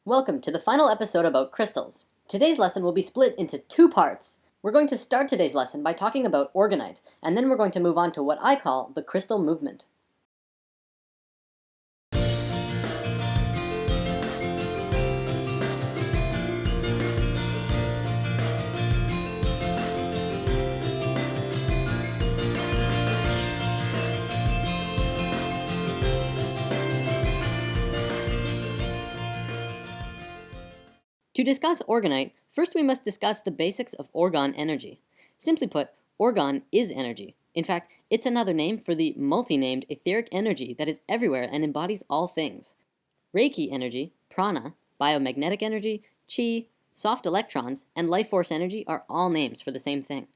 Welcome to the final episode about crystals. Today's lesson will be split into two parts. We're going to start today's lesson by talking about orgonite, and then we're going to move on to what I call the crystal movement. To discuss orgonite, first we must discuss the basics of orgone energy. Simply put, orgone is energy. In fact, it's another name for the multi-named etheric energy that is everywhere and embodies all things. Reiki energy, prana, biomagnetic energy, chi, soft electrons, and life force energy are all names for the same thing.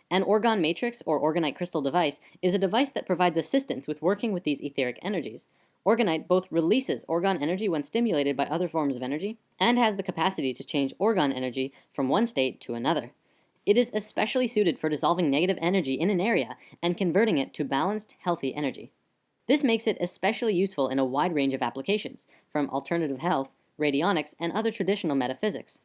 An orgone matrix or orgonite crystal device is a device that provides assistance with working with these etheric energies. Orgonite both releases orgone energy when stimulated by other forms of energy and has the capacity to change orgone energy from one state to another. It is especially suited for dissolving negative energy in an area and converting it to balanced, healthy energy. This makes it especially useful in a wide range of applications, from alternative health, radionics, and other traditional metaphysics.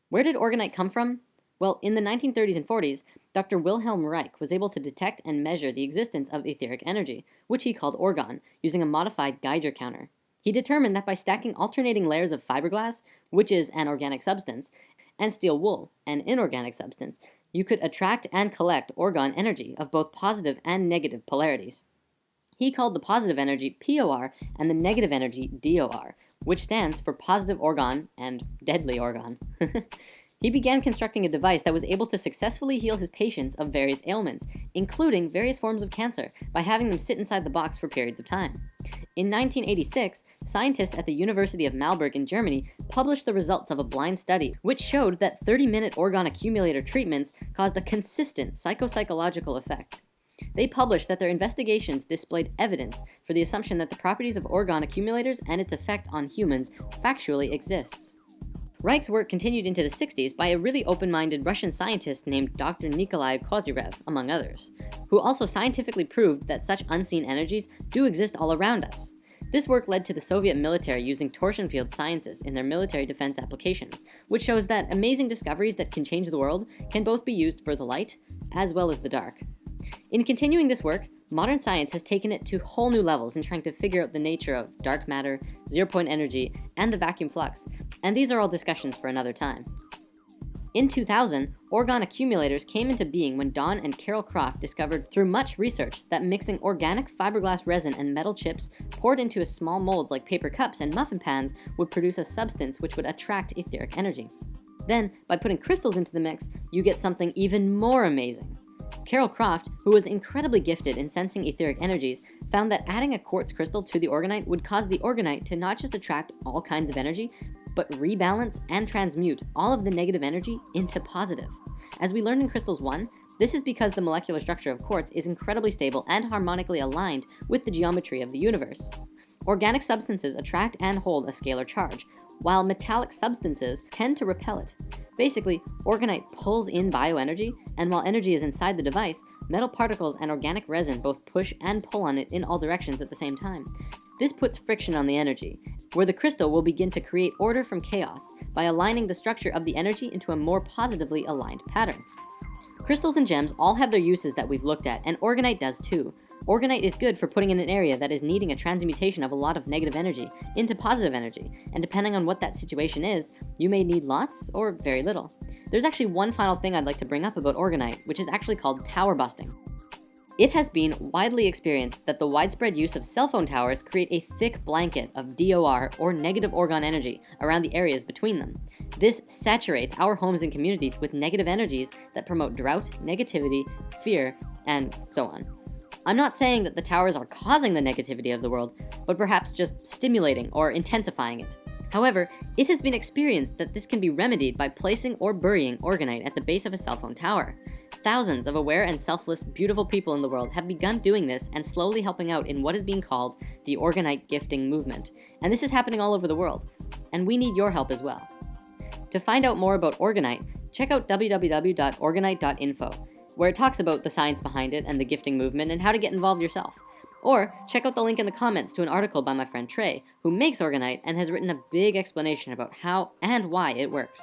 Where did orgonite come from? Well, in the 1930s and 40s, Dr. Wilhelm Reich was able to detect and measure the existence of etheric energy, which he called orgone, using a modified Geiger counter. He determined that by stacking alternating layers of fiberglass, which is an organic substance, and steel wool, an inorganic substance, you could attract and collect orgone energy of both positive and negative polarities. He called the positive energy POR and the negative energy DOR, which stands for positive orgone and deadly orgone. He began constructing a device that was able to successfully heal his patients of various ailments, including various forms of cancer, by having them sit inside the box for periods of time. In 1986, scientists at the University of Marburg in Germany published the results of a blind study, which showed that 30-minute orgone accumulator treatments caused a consistent psychological effect. They published that their investigations displayed evidence for the assumption that the properties of orgone accumulators and its effect on humans factually exists. Reich's work continued into the 60s by a really open-minded Russian scientist named Dr. Nikolai Kozyrev, among others, who also scientifically proved that such unseen energies do exist all around us. This work led to the Soviet military using torsion field sciences in their military defense applications, which shows that amazing discoveries that can change the world can both be used for the light as well as the dark. In continuing this work, modern science has taken it to whole new levels in trying to figure out the nature of dark matter, zero-point energy, and the vacuum flux, and these are all discussions for another time. In 2000, orgone accumulators came into being when Don and Carol Croft discovered through much research that mixing organic fiberglass resin and metal chips poured into small molds like paper cups and muffin pans would produce a substance which would attract etheric energy. Then, by putting crystals into the mix, you get something even more amazing. Carol Croft, who was incredibly gifted in sensing etheric energies, found that adding a quartz crystal to the orgonite would cause the orgonite to not just attract all kinds of energy, but rebalance and transmute all of the negative energy into positive. As we learned in Crystals 1, this is because the molecular structure of quartz is incredibly stable and harmonically aligned with the geometry of the universe. Organic substances attract and hold a scalar charge, while metallic substances tend to repel it. Basically, orgonite pulls in bioenergy, and while energy is inside the device, metal particles and organic resin both push and pull on it in all directions at the same time. This puts friction on the energy, where the crystal will begin to create order from chaos by aligning the structure of the energy into a more positively aligned pattern. Crystals and gems all have their uses that we've looked at, and orgonite does too. Orgonite is good for putting in an area that is needing a transmutation of a lot of negative energy into positive energy, and depending on what that situation is, you may need lots or very little. There's actually one final thing I'd like to bring up about orgonite, which is actually called tower busting. It has been widely experienced that the widespread use of cell phone towers create a thick blanket of DOR or negative orgone energy around the areas between them. This saturates our homes and communities with negative energies that promote drought, negativity, fear, and so on. I'm not saying that the towers are causing the negativity of the world, but perhaps just stimulating or intensifying it. However, it has been experienced that this can be remedied by placing or burying orgonite at the base of a cell phone tower. Thousands of aware and selfless, beautiful people in the world have begun doing this and slowly helping out in what is being called the orgonite gifting movement. And this is happening all over the world. And we need your help as well. To find out more about orgonite, check out www.orgonite.info, where it talks about the science behind it and the gifting movement and how to get involved yourself. Or check out the link in the comments to an article by my friend Trey, who makes Orgonite and has written a big explanation about how and why it works.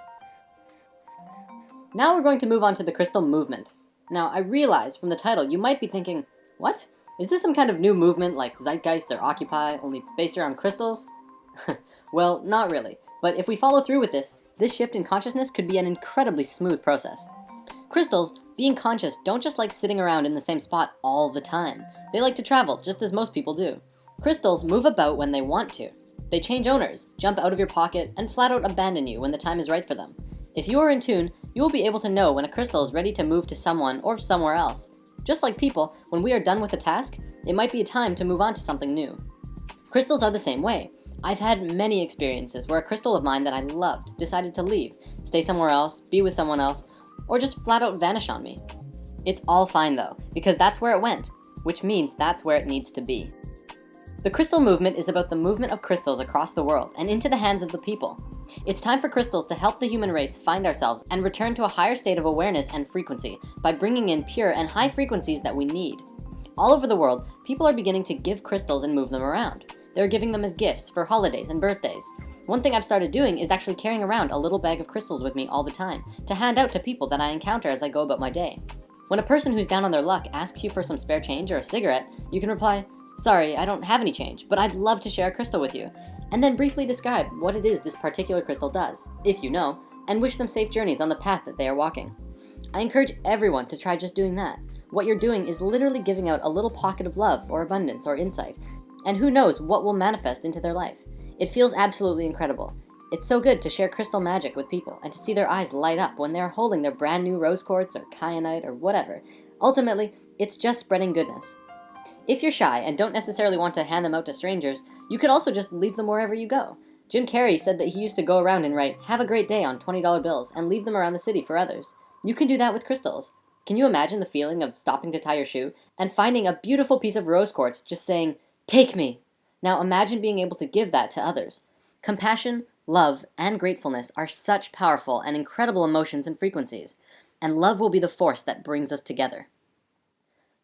Now we're going to move on to the crystal movement. Now, I realize from the title you might be thinking, what? Is this some kind of new movement like Zeitgeist or Occupy, only based around crystals? Well, not really. But if we follow through with this shift in consciousness could be an incredibly smooth process. Crystals, being conscious, don't just like sitting around in the same spot all the time. They like to travel, just as most people do. Crystals move about when they want to. They change owners, jump out of your pocket, and flat out abandon you when the time is right for them. If you are in tune, you will be able to know when a crystal is ready to move to someone or somewhere else. Just like people, when we are done with a task, it might be a time to move on to something new. Crystals are the same way. I've had many experiences where a crystal of mine that I loved decided to leave, stay somewhere else, be with someone else, or just flat out vanish on me. It's all fine though, because that's where it went, which means that's where it needs to be. The crystal movement is about the movement of crystals across the world and into the hands of the people. It's time for crystals to help the human race find ourselves and return to a higher state of awareness and frequency by bringing in pure and high frequencies that we need. All over the world, people are beginning to give crystals and move them around. They're giving them as gifts for holidays and birthdays. One thing I've started doing is actually carrying around a little bag of crystals with me all the time to hand out to people that I encounter as I go about my day. When a person who's down on their luck asks you for some spare change or a cigarette, you can reply, "Sorry, I don't have any change, but I'd love to share a crystal with you," and then briefly describe what it is this particular crystal does, if you know, and wish them safe journeys on the path that they are walking. I encourage everyone to try just doing that. What you're doing is literally giving out a little pocket of love or abundance or insight, and who knows what will manifest into their life. It feels absolutely incredible. It's so good to share crystal magic with people and to see their eyes light up when they're holding their brand new rose quartz or kyanite or whatever. Ultimately, it's just spreading goodness. If you're shy and don't necessarily want to hand them out to strangers, you could also just leave them wherever you go. Jim Carrey said that he used to go around and write, "Have a great day" on $20 bills and leave them around the city for others. You can do that with crystals. Can you imagine the feeling of stopping to tie your shoe and finding a beautiful piece of rose quartz just saying, "Take me"? Now imagine being able to give that to others. Compassion, love, and gratefulness are such powerful and incredible emotions and frequencies, and love will be the force that brings us together.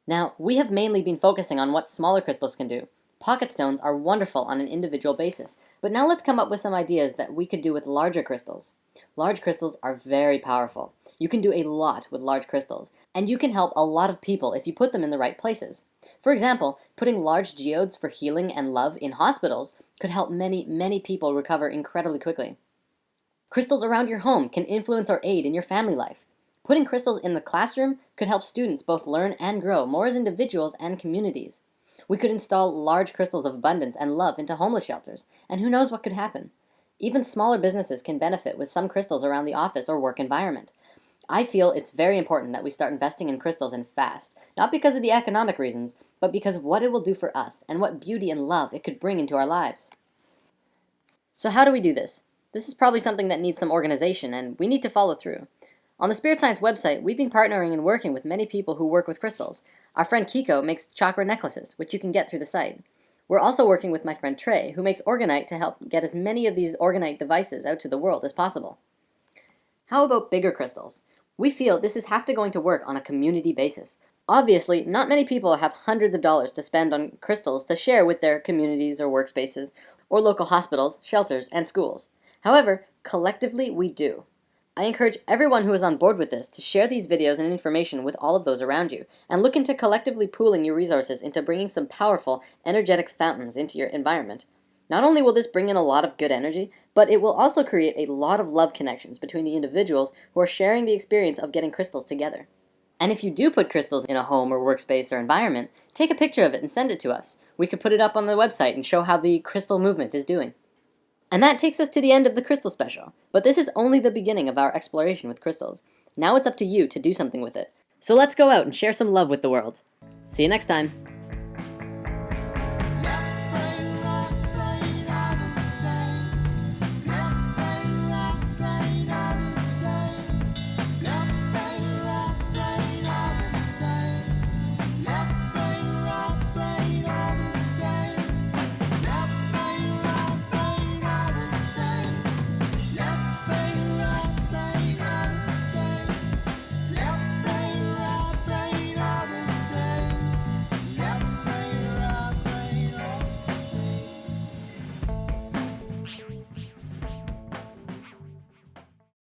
Now, we have mainly been focusing on what smaller crystals can do. Pocket stones are wonderful on an individual basis, but now let's come up with some ideas that we could do with larger crystals. Large crystals are very powerful. You can do a lot with large crystals, and you can help a lot of people if you put them in the right places. For example, putting large geodes for healing and love in hospitals could help many, many people recover incredibly quickly. Crystals around your home can influence or aid in your family life. Putting crystals in the classroom could help students both learn and grow more as individuals and communities. We could install large crystals of abundance and love into homeless shelters, and who knows what could happen. Even smaller businesses can benefit with some crystals around the office or work environment. I feel it's very important that we start investing in crystals and fast, not because of the economic reasons, but because of what it will do for us and what beauty and love it could bring into our lives. So how do we do this? This is probably something that needs some organization, and we need to follow through. On the Spirit Science website, we've been partnering and working with many people who work with crystals. Our friend Kiko makes chakra necklaces, which you can get through the site. We're also working with my friend Trey, who makes Orgonite to help get as many of these Orgonite devices out to the world as possible. How about bigger crystals? We feel this is going to work on a community basis. Obviously, not many people have hundreds of dollars to spend on crystals to share with their communities or workspaces, or local hospitals, shelters, and schools. However, collectively we do. I encourage everyone who is on board with this to share these videos and information with all of those around you, and look into collectively pooling your resources into bringing some powerful, energetic fountains into your environment. Not only will this bring in a lot of good energy, but it will also create a lot of love connections between the individuals who are sharing the experience of getting crystals together. And if you do put crystals in a home or workspace or environment, take a picture of it and send it to us. We could put it up on the website and show how the crystal movement is doing. And that takes us to the end of the crystal special. But this is only the beginning of our exploration with crystals. Now it's up to you to do something with it. So let's go out and share some love with the world. See you next time.